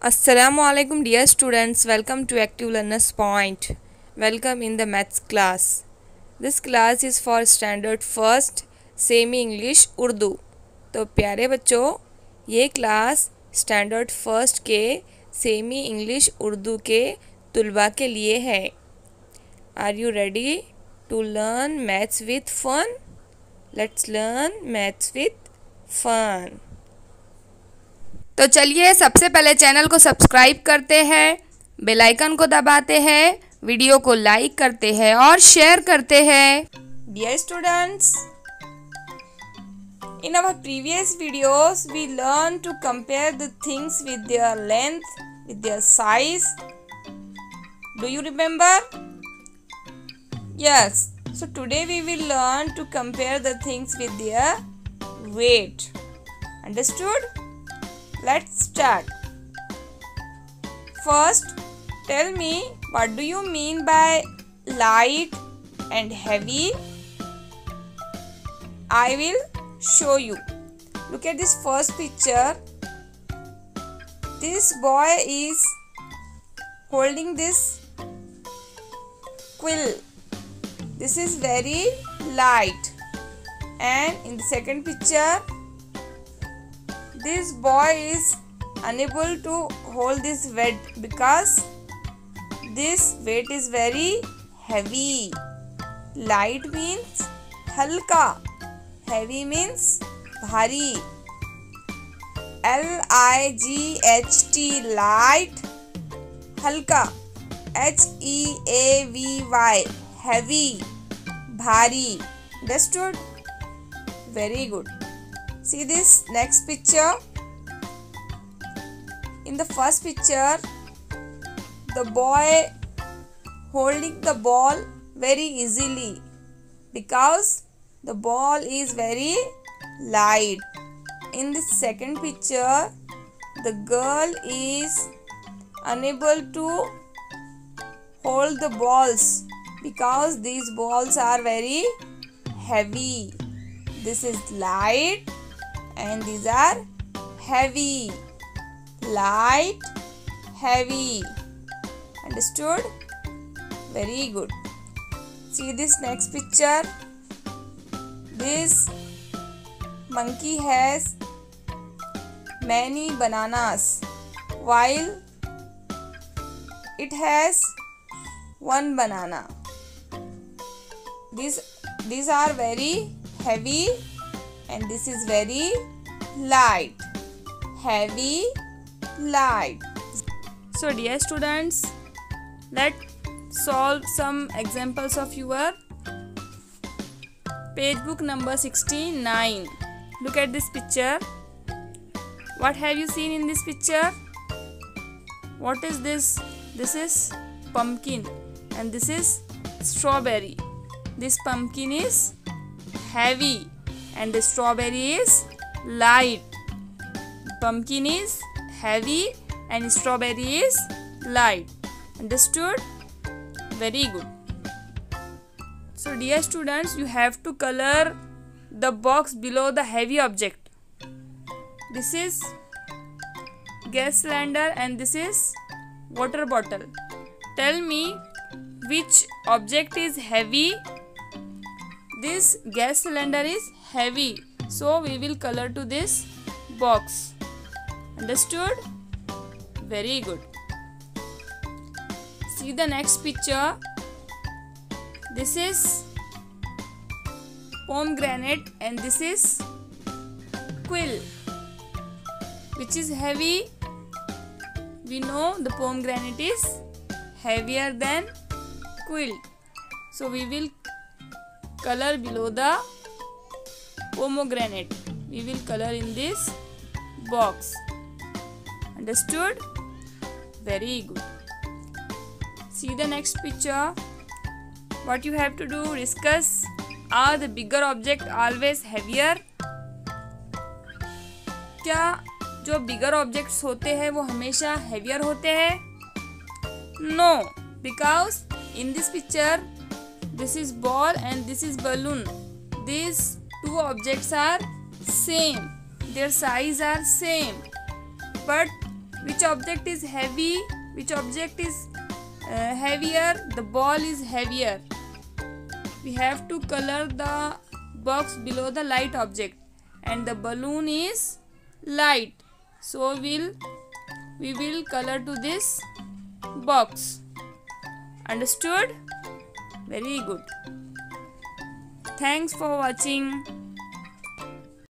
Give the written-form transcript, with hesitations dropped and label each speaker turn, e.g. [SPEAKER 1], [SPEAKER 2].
[SPEAKER 1] Assalamualaikum dear students, welcome to Active Learners Point. Welcome in the maths class. This class is for standard first semi English Urdu. तो प्यारे बच्चों, ये class standard first के semi English Urdu के तुलबा के लिए है। Are you ready to learn maths with fun? Let's learn maths with fun. तो चलिए सबसे पहले चैनल को सब्सक्राइब करते हैं, बेल आइकन को दबाते हैं, वीडियो को लाइक करते हैं और शेयर करते हैं। Dear students, in our previous videos we learned to compare the things with their length, with their size. Do you remember? Yes. So today we will learn to compare the things with their weight. Understood? Let's start. First, tell me, what do you mean by light and heavy? I will show you. Look at this first picture. This boy is holding this quill. This is very light. And in the second picture, this boy is unable to hold this weight because this weight is very heavy. Light means halka. Heavy means bhari. Light, light. Halka, heavy, heavy, bhari. Understood? Very good. See this next picture. In the first picture, the boy holding the ball very easily because the ball is very light. In the second picture, the girl is unable to hold the balls because these balls are very heavy. This is light and these are heavy. Light, heavy. Understood? Very good. See this next picture. This monkey has many bananas while it has one banana. These are very heavy and this is very light. Heavy, light. So dear students, let's solve some examples of your page book number 69. Look at this picture. What have you seen in this picture? What is this? This is pumpkin and this is strawberry. This pumpkin is heavy and the strawberry is light. Pumpkin is heavy and strawberry is light. Understood? Very good. So dear students, you have to color the box below the heavy object. This is gas cylinder and this is water bottle. Tell me which object is heavy. This gas cylinder is heavy, so we will color to this box. Understood? Very good. See the next picture. This is pomegranate and this is quill. Which is heavy? We know the pomegranate is heavier than quill. So we will color below the pomegranate. We will color in this box. Understood? Very good. See the next picture. What you have to do, discuss. Are the bigger object always heavier? क्या जो bigger objects होते हैं वो हमेशा heavier होते हैं? No, because in this picture, this is ball and this is balloon. These two objects are same. Their size are same. But Which object is heavy? Which object is heavier? The ball is heavier. We have to color the box below the light object, and the balloon is light. So we will color to this box. Understood? Very good. Thanks for watching.